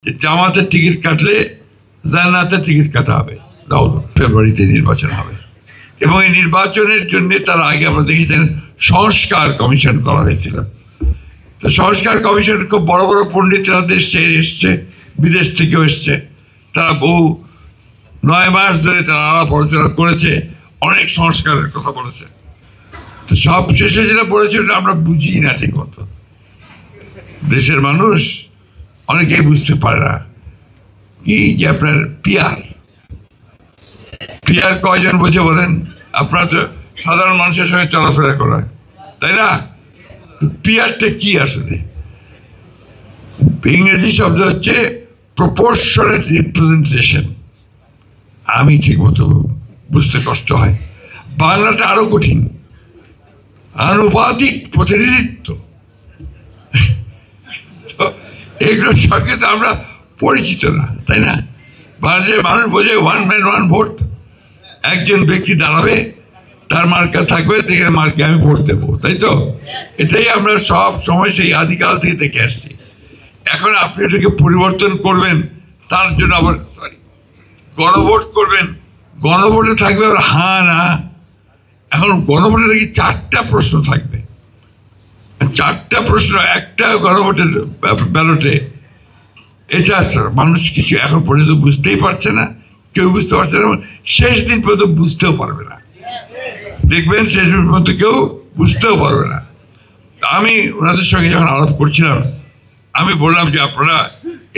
যে জামাতের টিকিট কাটলে জান্নাতের টিকিট কাটা হবে। ফেব্রুয়ারিতে নির্বাচন হবে এবং এই নির্বাচনের জন্য তার আগে আমরা দেখেছেন সংস্কার কমিশন করা হয়েছিল। তো সংস্কার কমিশন খুব বড় বড় পণ্ডিতরা দেশে এসছে, বিদেশ থেকেও এসছে, তারা বহু 9 মাস ধরে তারা আলাপ আলোচনা করেছে, অনেক সংস্কারের কথা বলেছে। তো সব শেষে যেটা বলেছে ওটা আমরা বুঝি না ঠিক মতো। দেশের মানুষ অনেকেই বুঝতে পারে না কি যে আপনার পিয়ার কয়জন বোঝে বলেন? আপনারা তো সাধারণ মানুষের সঙ্গে চলাফেরা করা, তাই না? পিয়ারটা কি আসলে? ইংরেজি শব্দ হচ্ছে প্রপোর্শনেট রিপ্রেজেন্টেশন। আমি ঠিক মতো বুঝতে কষ্ট হয়, বাংলাটা আরো কঠিন। আনুপাতিক প্রতিনিধিত্ব, এগুলোর সঙ্গে তো আমরা পরিচিত না, তাই না? বাংলাদেশের মানুষ বোঝে ওয়ান ম্যান ওয়ান ভোট। একজন ব্যক্তি দাঁড়াবে, তার মার্কা থাকবে, সেখানে মার্কে আমি ভোট দেবো, তাই তো? এটাই আমরা সব সময় সেই আদিকাল থেকে দেখে আসছি। এখন আপনি এটাকে পরিবর্তন করবেন, তার জন্য আবার গণভোট করবেন। গণভোটে থাকবে আবার হ্যাঁ না। এখন গণভোটে নাকি 4টা প্রশ্ন থাকবে, 4টা প্রশ্ন একটা গণভোটের ব্যালটে। এটা মানুষ কিছু এখন পর্যন্ত বুঝতেই পারছে না, কেউ বুঝতে পারছে না, শেষ দিন পর্যন্ত বুঝতেও পারবে না। দেখবেন শেষ দিন পর্যন্ত কেউ বুঝতেও পারবে না। আমি ওনাদের সঙ্গে যখন আলাপ করছিলাম, আমি বললাম যে আপনারা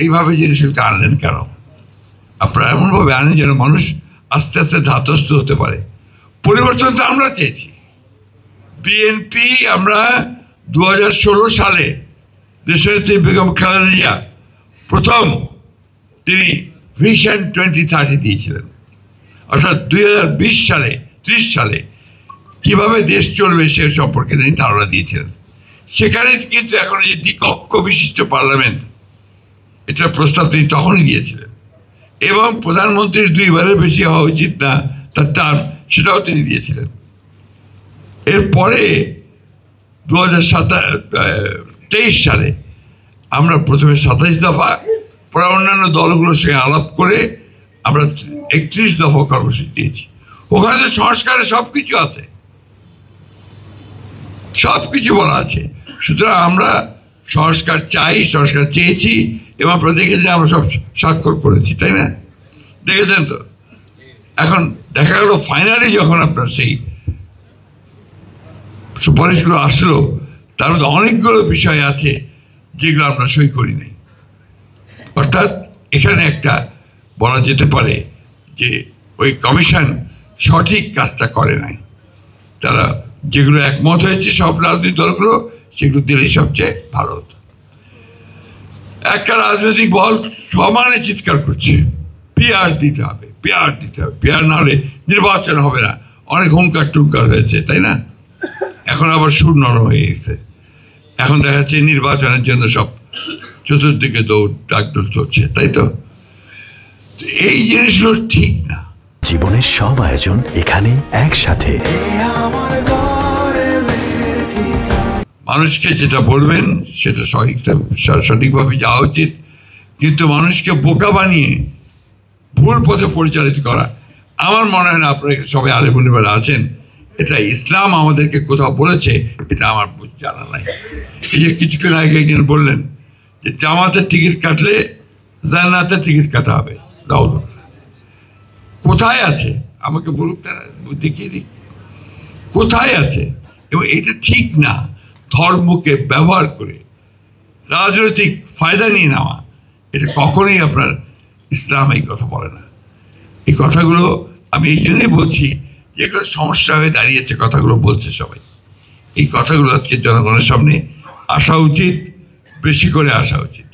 এইভাবে জিনিসগুলোকে আনলেন কেন? আপনারা এমনভাবে আনেন যেন মানুষ আস্তে আস্তে ধাতস্থ হতে পারে। পরিবর্তন তো আমরা চেয়েছি। বিএনপি আমরা 2016 সালে দেশনেত্রী বেগম খালেদা জিয়া প্রথম তিনি ভিশন 2030 দিয়েছিলেন, অর্থাৎ 2020 সালে 30 সালে কিভাবে দেশ চলবে সে সম্পর্কে তিনি ধারণা দিয়েছিলেন। সেখানে কিন্তু এখন যে দ্বিকক্ষ বিশিষ্ট পার্লামেন্ট, এটার প্রস্তাব তিনি তখনই দিয়েছিলেন। এবং প্রধানমন্ত্রীর 2 বারের বেশি হওয়া উচিত না তার টার্ম, সেটাও তিনি দিয়েছিলেন। এরপরে 2023 সালে আমরা প্রথমে 27 দফা, পরে অন্যান্য দলগুলোর সঙ্গে আলাপ করে আমরা 31 দফা কর্মসূচি দিয়েছি। ওখানে তো সংস্কারে সব কিছু আছে, সব কিছু বলা আছে। সুতরাং আমরা সংস্কার চাই, সংস্কার চেয়েছি এবং আপনারা দেখেছেন আমরা সব স্বাক্ষর করেছি, তাই না? দেখেছেন তো? এখন দেখা গেল ফাইনালি যখন আপনার সেই সুপারিশগুলো আসলো, তার মধ্যে অনেকগুলো বিষয় আছে যেগুলো আমরা সই করি নাই। অর্থাৎ এখানে একটা বলা যেতে পারে যে ওই কমিশন সঠিক কাজটা করে নাই। তারা যেগুলো একমত হয়েছে সব রাজনৈতিক দলগুলো, সেগুলো দিলেই সবচেয়ে ভালো হতো। একটা রাজনৈতিক দল সমানে চিৎকার করছে পিআর দিতে হবে, পিআর দিতে হবে, পিআর না হলে নির্বাচন হবে না। অনেক হুঙ্কার টুঙ্কার হয়েছে, তাই না? এখন আবার সুর নরম হয়ে গেছে। এখন দেখা যাচ্ছে নির্বাচনের জন্য সব চতুর্দিকে দৌড় ডাকডোল চলছে, তাই তো? এই জিনিসগুলো ঠিক না। জীবনের সব আয়োজন এখানে একসাথে। মানুষকে যেটা বলবেন সেটা সঠিকভাবে যাওয়া উচিত, কিন্তু মানুষকে বোকা বানিয়ে ভুল পথে পরিচালিত করা আমার মনে হয় না। আপনারা সবাই আলেমুলেমারা আছেন, এটা ইসলাম আমাদেরকে কোথাও বলেছে, এটা আমার জানা নাই। এই যে কিছুক্ষণ আগে একজন বললেন যে জামাতের টিকিট কাটলে জান্নাতের টিকিট কাটা হবে, কোথায় আছে আমাকে বলুক, তারা দেখিয়ে দিক কোথায় আছে। এবং এটা ঠিক না, ধর্মকে ব্যবহার করে রাজনৈতিক ফায়দা নিয়ে নেওয়া, এটা কখনোই আপনার ইসলাম এই কথা বলে না। এই কথাগুলো আমি এই জন্যই বলছি, যেগুলো সমস্যা হয়ে দাঁড়িয়েছে কথাগুলো বলছে সবাই। এই কথাগুলো আজকে জনগণের সামনে আসা উচিত, বেশি করে আসা উচিত।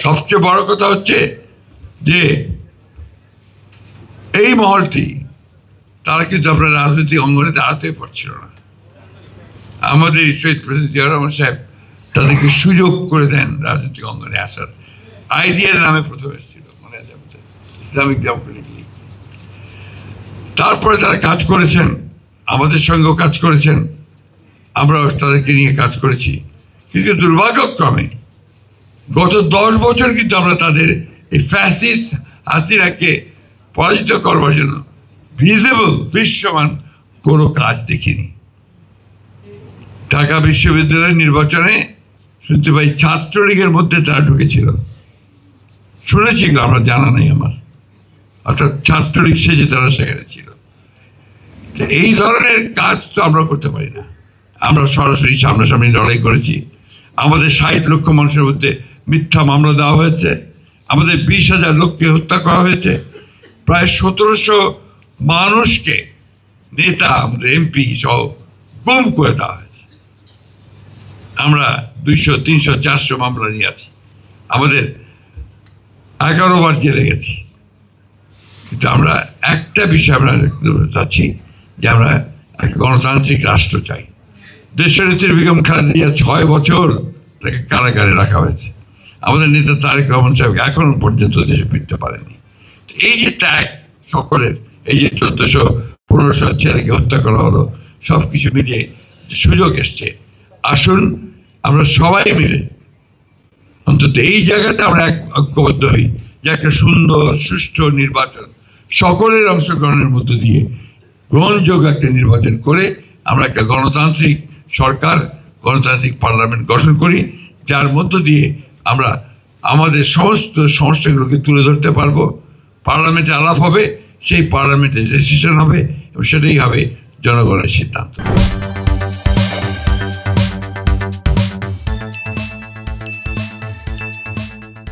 সবচেয়ে বড় কথা হচ্ছে যে এই মহলটি তারা কিন্তু আপনার রাজনৈতিক অঙ্গনে দাঁড়াতে পারছিল না। আমাদের শহীদ প্রেসিডেন্ট জিয়া রহমান সাহেব তাদেরকে সুযোগ করে দেন রাজনৈতিক অঙ্গনে আসার। আইডিয়ার নামে প্রথম এসেছিল, মনে আছে ইসলামিক ডেমোক্রেটিক লীগ। তারপরে তারা কাজ করেছেন, আমাদের সঙ্গেও কাজ করেছেন, আমরাও তাদেরকে নিয়ে কাজ করেছি। কিন্তু দুর্ভাগ্যক্রমে গত 10 বছর কিন্তু আমরা তাদের এই ফ্যাসিস্ট হাসিনাকে পরাজিত করবার জন্য ভিজিবল দৃশ্যমান কোনো কাজ দেখিনি। ঢাকা বিশ্ববিদ্যালয়ের নির্বাচনে শুনতে পাই ছাত্রলীগের মধ্যে তারা ঢুকেছিল, শুনেছি, আমরা জানা নেই আমার, অর্থাৎ ছাত্রলীগ সেজে তারা সেখানে ছিল। এই ধরনের কাজ তো আমরা করতে পারি না। আমরা সরাসরি সামনাসামনি লড়াই করেছি। আমাদের 60 লক্ষ মানুষের মধ্যে মিথ্যা মামলা দেওয়া হয়েছে, আমাদের 20,000 লোককে হত্যা করা হয়েছে, প্রায় 1700 মানুষকে, নেতা, আমাদের এমপি সহ গুম করে দেওয়া হয়েছে। আমরা 200, 300, 400 মামলা নিয়ে আছি। আমাদের 11 বার জেলে গেছি। কিন্তু আমরা একটা বিষয় আমরা চাচ্ছি যে আমরা একটা গণতান্ত্রিক রাষ্ট্র চাই। দেশনেত্রী বেগম খালেদা জিয়া 6 বছর তাকে কারাগারে রাখা হয়েছে। আমাদের নেতা তারেক রহমান সাহেব এখনো পর্যন্ত দেশে ফিরতে পারেনি। এই যে ত্যাগ সকলের, এই যে 1400-1500 ছেলেকে হত্যা করা হলো, সব কিছু মিলিয়ে সুযোগ এসছে। আসুন আমরা সবাই মিলে অন্তত এই জায়গাতে আমরা ঐক্যবদ্ধ হই যে একটা সুন্দর সুষ্ঠু নির্বাচন সকলের অংশগ্রহণের মধ্য দিয়ে গ্রহণযোগ্য একটা নির্বাচন করে আমরা একটা গণতান্ত্রিক সরকার, গণতান্ত্রিক পার্লামেন্ট গঠন করি, যার মধ্য দিয়ে আমরা আমাদের সমস্ত সমস্যাগুলোকে তুলে ধরতে পারবো। পার্লামেন্টে আলাপ হবে, সেই পার্লামেন্টে ডিসিশন হবে এবং সেটাই হবে জনগণের সিদ্ধান্ত।